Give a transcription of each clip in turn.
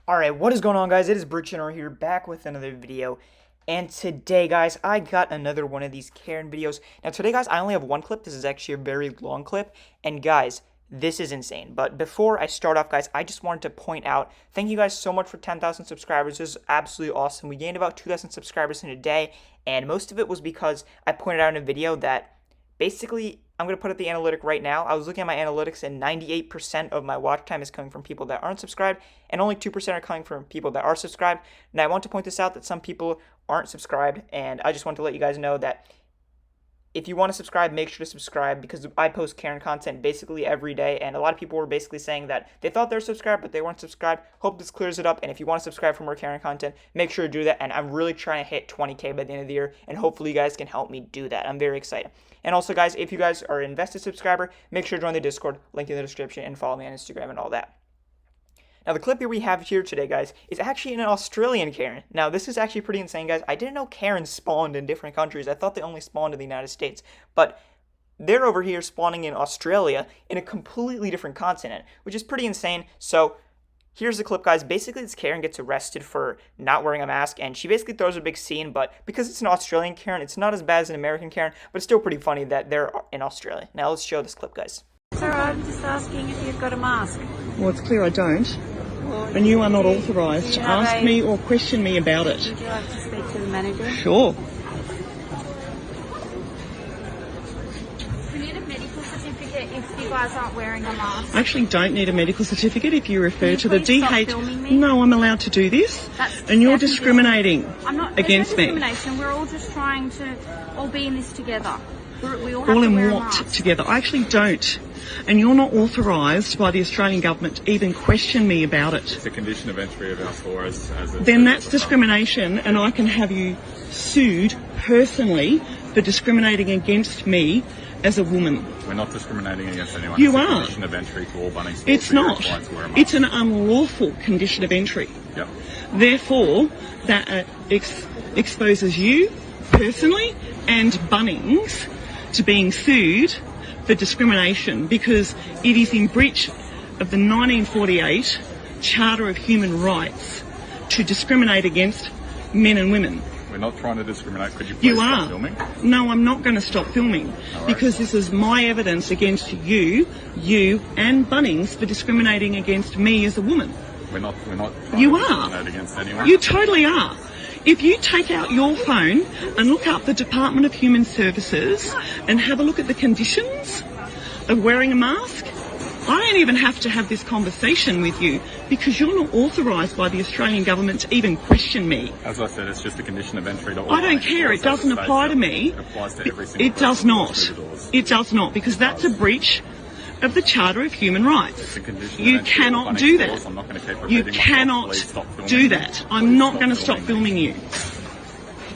Alright, what is going on, guys? It is Brickgeneral here, back with another video. And today, guys, I got another one of these Karen videos. Now, today, guys, I only have one clip. This is actually a very long clip. And, guys, this is insane. But before I start off, guys, I just wanted to point out, thank you guys so much for 10,000 subscribers. This is absolutely awesome. We gained about 2,000 subscribers in a day. And most of it was because I pointed out in a video that basically, I'm going to put up the analytic right now. I was looking at my analytics, and 98% of my watch time is coming from people that aren't subscribed, and only 2% are coming from people that are subscribed. And I want to point this out that some people aren't subscribed, and I just want to let you guys know that if you want to subscribe, make sure to subscribe, because I post Karen content basically every day, and a lot of people were basically saying that they thought they were subscribed, but they weren't subscribed. Hope this clears it up, and if you want to subscribe for more Karen content, make sure to do that, and I'm really trying to hit 20K by the end of the year, and hopefully you guys can help me do that. I'm very excited. And also, guys, if you guys are an invested subscriber, make sure to join the Discord, link in the description, and follow me on Instagram and all that. Now, the clip that we have here today, guys, is actually an Australian Karen. Now, this is actually pretty insane, guys. I didn't know Karens spawned in different countries. I thought they only spawned in the United States. But they're over here spawning in Australia in a completely different continent, which is pretty insane. So here's the clip, guys. Basically, this Karen gets arrested for not wearing a mask, and she basically throws a big scene, but because it's an Australian Karen, it's not as bad as an American Karen, but it's still pretty funny that they're in Australia. Now, let's show this clip, guys. Sir, I'm just asking if you've got a mask. Well, it's clear I don't. And you are not authorised to ask me or question me about it. Would you like to speak to the manager? Sure. We need a medical certificate if you guys aren't wearing a mask. I actually don't need a medical certificate if you refer to the please stop DH. filming me? No, I'm allowed to do this. And you're discriminating I'm not against me. discrimination. We're all just trying to all be in this together. We all have All to in wear a what mask. together? I actually don't. And you're not authorised by the Australian government to even question me about it. It's a condition of entry of our store as Then that's discrimination, and I can have you sued personally for discriminating against me as a woman. We're not discriminating against anyone. You it's are. A condition of entry to all Bunnings stores. It's for your not. clients to wear a mask. It's an unlawful condition of entry. Yep. Therefore, that exposes you personally and Bunnings to being sued for discrimination, because it is in breach of the 1948 Charter of Human Rights to discriminate against men and women. We're not trying to discriminate. Could you please You stop are. filming? No, I'm not going to stop filming, because this is my evidence against you and Bunnings for discriminating against me as a woman. We're not trying You to are. discriminate against anyone. You totally are. If you take out your phone and look up the Department of Human Services and have a look at the conditions of wearing a mask, I don't even have to have this conversation with you, because you're not authorised by the Australian government to even question me. As I said, it's just a condition of entry to all I don't Bunnings care. It stores as doesn't states. apply to me. It applies to every single It does person who not. walks through the doors. It does not, because that's a breach of the Charter of Human Rights. It's a condition You of entry to all cannot Bunnings do stores. that. I'm not going to keep You repeating myself. cannot Please stop filming. do that. I'm Please not going to stop filming. filming you.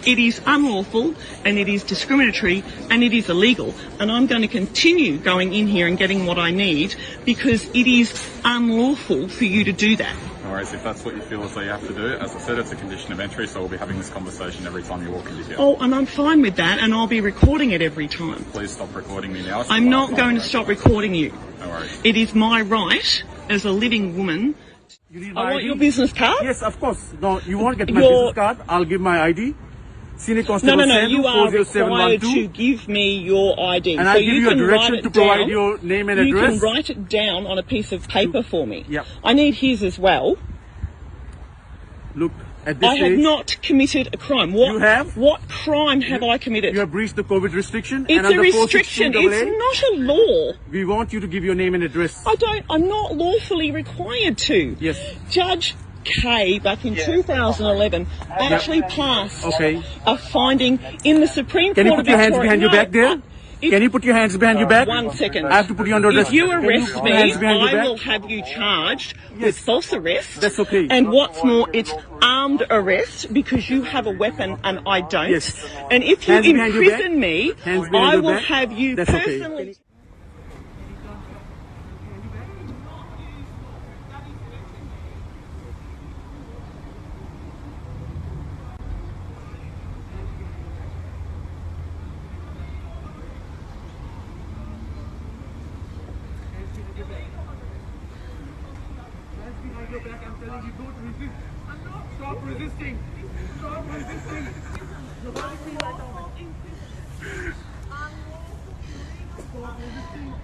It is unlawful, and it is discriminatory, and it is illegal. And I'm going to continue going in here and getting what I need, because it is unlawful for you to do that. No worries, if that's what you feel as though you have to do. As I said, it's a condition of entry, so we'll be having this conversation every time you walk into here. Oh, and I'm fine with that, and I'll be recording it every time. Please stop recording me now. I'm not going to stop recording you. No worries. It is my right as a living woman. You need I my want ID? your business card. Yes, of course. No, you won't get my Your- business card. I'll give my ID. Senior No, Constable no, Sandhu, you are required 40712. to give me your ID. And so I'll give you a can direction write it to provide down. your name and You address. can write it down on a piece of paper for me. Yep. I need his as well. Look, at this I have stage, not committed a crime. What, You have? What crime have I committed? you have breached the COVID restriction. It's and a under restriction. 416AA, It's not a law. we want you to give your name and address. I'm not lawfully required to. Yes. Judge Kay, back in 2011, actually passed a finding in the Supreme Can you Court put your of hands Victoria. behind your back there? Can you put your hands behind your back? 1 second. I have to put you under arrest. If you Can arrest put me, your hands behind your I back? will have you charged with false arrest. That's okay. And what's more, it's armed arrest, because you have a weapon and I don't. Yes. And if you Hands behind your back. imprison me, Hands behind I your will back. have you That's okay. personally... Hands behind your back, I'm telling you. Stop resisting. Stop resisting. You're holding me like I'm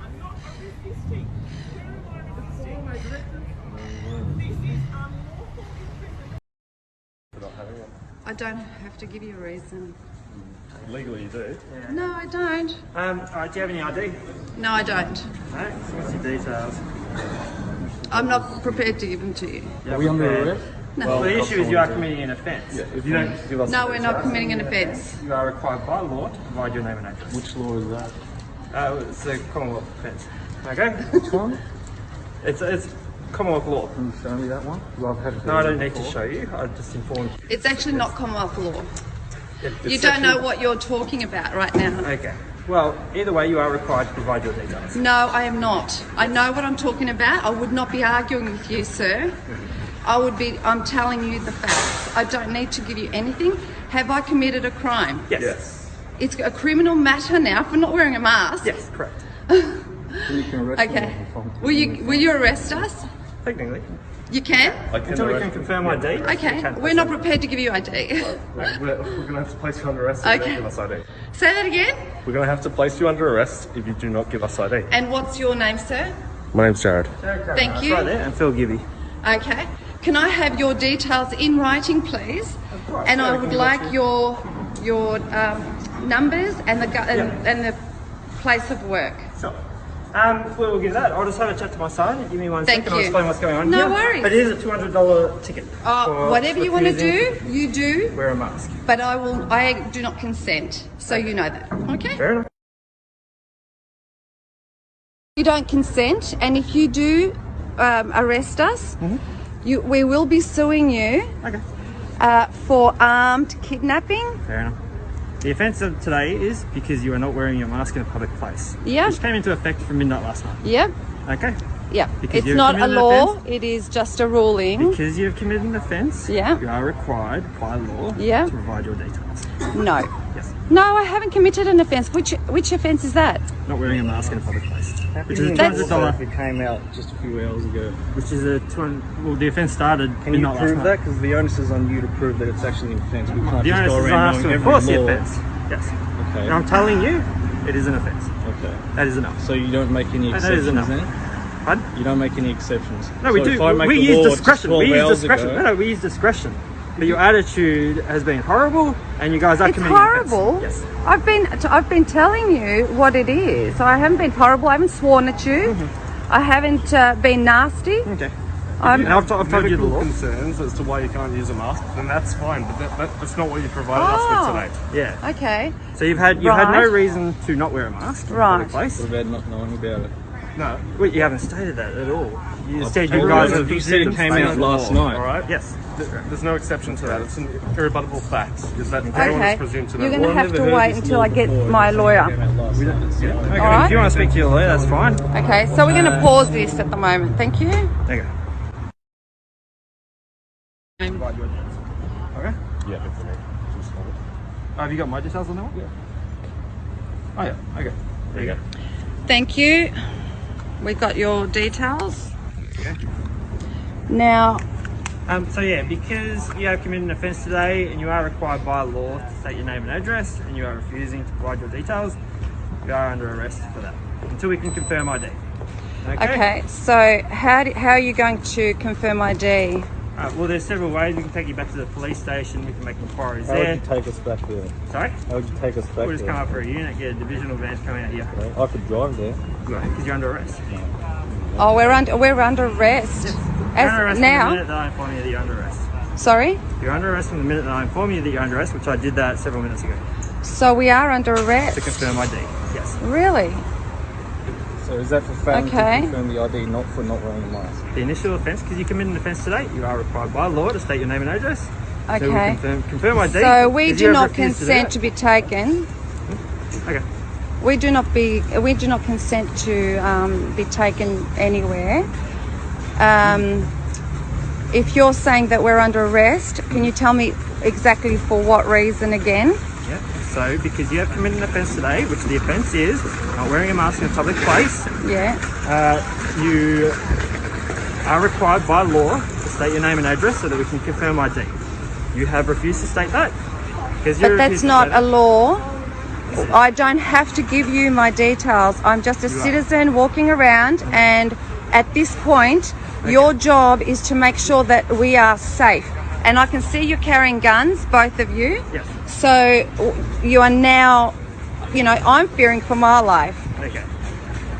I'm not resisting. Where am I resisting? Follow my directions. This is unlawful imprisonment. I don't have to give you a reason. Legally you do. No, I don't. Alright, do you have any ID? No, I don't. No? What's your details? I'm not prepared to give them to you. Are we under arrest? No. Well, the issue is you are committing an offence. If you don't give us No, we're not committing an offence. You are required by law to provide your name and address. Which law is that? It's a Commonwealth offence. Okay? Which one? It's Commonwealth law. Can you show me that one? Well, I've had it No, I don't need to show you. I just informed you. It's actually not Commonwealth law. It's You don't know what you're talking about right now. Okay. Well, either way, you are required to provide your details. No, I am not. I know what I'm talking about. I would not be arguing with you, sir. I'm telling you the facts. I don't need to give you anything. Have I committed a crime? Yes. It's a criminal matter now for not wearing a mask. Yes, correct. You can arrest me Okay. if Will you arrest us? Technically. You can? Until we can confirm ID. Okay. We're not prepared to give you ID. We're going to have to place you under arrest if you don't Okay. give us ID. Say that again. We're going to have to place you under arrest if you do not give us ID. And what's your name, sir? My name's Jared. Thank you. Right there, and Phil Gibby. Okay. Can I have your details in writing, please? And I would like your numbers and and the place of work. Sure. We'll give that. I'll just have a chat to my son. Give me one Thank second. I'll you. explain what's going on No here. worries. But it is a $200 ticket. for Whatever you want to refusing do, you do. Wear a mask. But I do not consent, so you know that. Okay? Fair enough. You don't consent, and if you do arrest us, we will be suing you Okay. for armed kidnapping. Fair enough. The offence of today is because you are not wearing your mask in a public place. Yeah. Which came into effect from midnight last night. Yep. Okay. Yeah. Because It's you've not a committed an law. offence? It is just a ruling. Because you have committed an offence, Yeah. you are required by law Yeah. to provide your details. No. Yes. No, I haven't committed an offence. Which offence is that? Not wearing a mask in a public place. Which is a That's- $200. It came out just a few hours ago. Which is a 200. Well, the offence started Can you midnight last prove night. that? Because the onus is on you to prove that it's actually an offence. We can't The just onus go is on around us to knowing enforce the every law. offence. Yes. Okay. And I'm telling you, it is an offence. Okay. That is enough. So you don't make any That is exceptions enough. then? Pardon? You don't make any exceptions? No, we So do. if I make We a use law discretion. 12 We use hours discretion. ago- No, we use discretion. But your attitude has been horrible, and you guys are It's committing an offence. horrible. Yes. I've been telling you what it is. I haven't been horrible. I haven't sworn at you. I haven't been nasty. Okay. I'm, And I've told you the law. concerns as to why you can't use a mask, then that's fine. But that's not what you provided us Oh. with today. Yeah. okay. So you've had no Right. reason to not wear a mask in a Right. public place. What about not knowing about it? No. Well, you haven't stated that at all. You said told you you guys that. have. You said it came out last night. All right. Yes. There's no exception to that. It's an irrebuttable fact. Is that everyone Okay. is presumed to know. You're going to I've have never to heard wait this until law I get before. my It lawyer. came out last night. Okay. All right. If you want to speak to your lawyer, that's fine. Okay, so we're going to pause this at the moment. Thank you. Okay. Okay. Yeah. Have you got my details on that one? Yeah. Oh yeah. Okay. There you go. Thank you. We got your details. Now, So yeah, because you have committed an offence today and you are required by law to state your name and address, and you are refusing to provide your details, you are under arrest for that until we can confirm ID. okay, so how are you going to confirm ID? Well, there's several ways. We can take you back to the police station. We can make inquiries How would there. you take us back there? Sorry? How would you take us back We'll just come there? up for a unit, get a divisional van coming out here. Okay. I could drive there. Because you're under arrest. Oh, we're under arrest. You're under arrest from the Now, minute that I inform you that you're under arrest. sorry. You're under arrest from the minute that I inform you that you're under arrest, which I did that several minutes ago. So we are under arrest. To confirm ID. Yes. Really? So is that for failing Okay. to confirm the ID, not for not wearing a mask? The initial offence, because you committed an offence today, you are required by law to state your name and address. So Okay. we'll confirm ID. So we because do you have not refused consent to do be taken. that. Okay. We do not consent to be taken anywhere. If you're saying that we're under arrest, can you tell me exactly for what reason again? Yeah. So because you have committed an offence today, which the offence is not wearing a mask in a public place, Yeah. you are required by law to State your name and address so that we can confirm ID. You have refused to state that. But that's not a law. I don't have to give you my details. I'm just a citizen walking around, and at this point, your job is to make sure that we are safe. And I can see you're carrying guns, both of you. Yes. So you are now, I'm fearing for my life. Okay.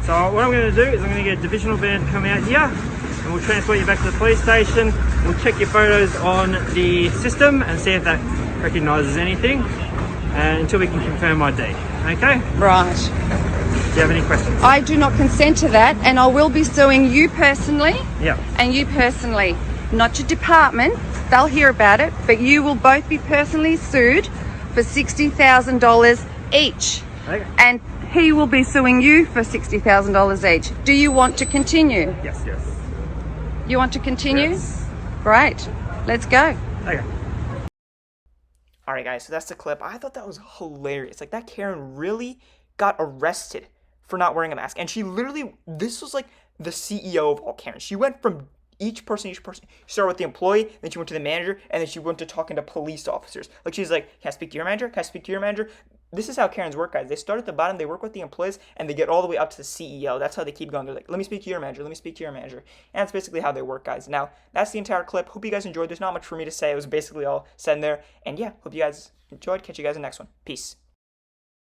So what I'm going to do is I'm going to get a divisional van to come out here, and we'll transport you back to the police station. We'll check your photos on the system and see if that recognises anything, and until we can confirm ID. Okay? Right. Do you have any questions? I do not consent to that, and I will be suing you personally. Yeah. And you personally, not your department. They'll hear about it, but you will both be personally sued for $60,000 each. Okay. And he will be suing you for $60,000 each. Do you want to continue? Yes, yes. You want to continue? Yes. Great. Let's go. Okay. Alright guys, so that's the clip. I thought that was hilarious. Like, that Karen really got arrested for not wearing a mask. And she literally, this was like the CEO of all Karens. She went from each person. She started with the employee, then she went to the manager, and then she went to talking to police officers. Like, she's like, can I speak to your manager? Can I speak to your manager? This is how Karens work, guys. They start at the bottom, they work with the employees, and they get all the way up to the CEO. That's how they keep going. They're like, let me speak to your manager, let me speak to your manager. And that's basically how they work, guys. Now, that's the entire clip. Hope you guys enjoyed. There's not much for me to say. It was basically all said in there. And yeah, hope you guys enjoyed. Catch you guys in the next one. Peace.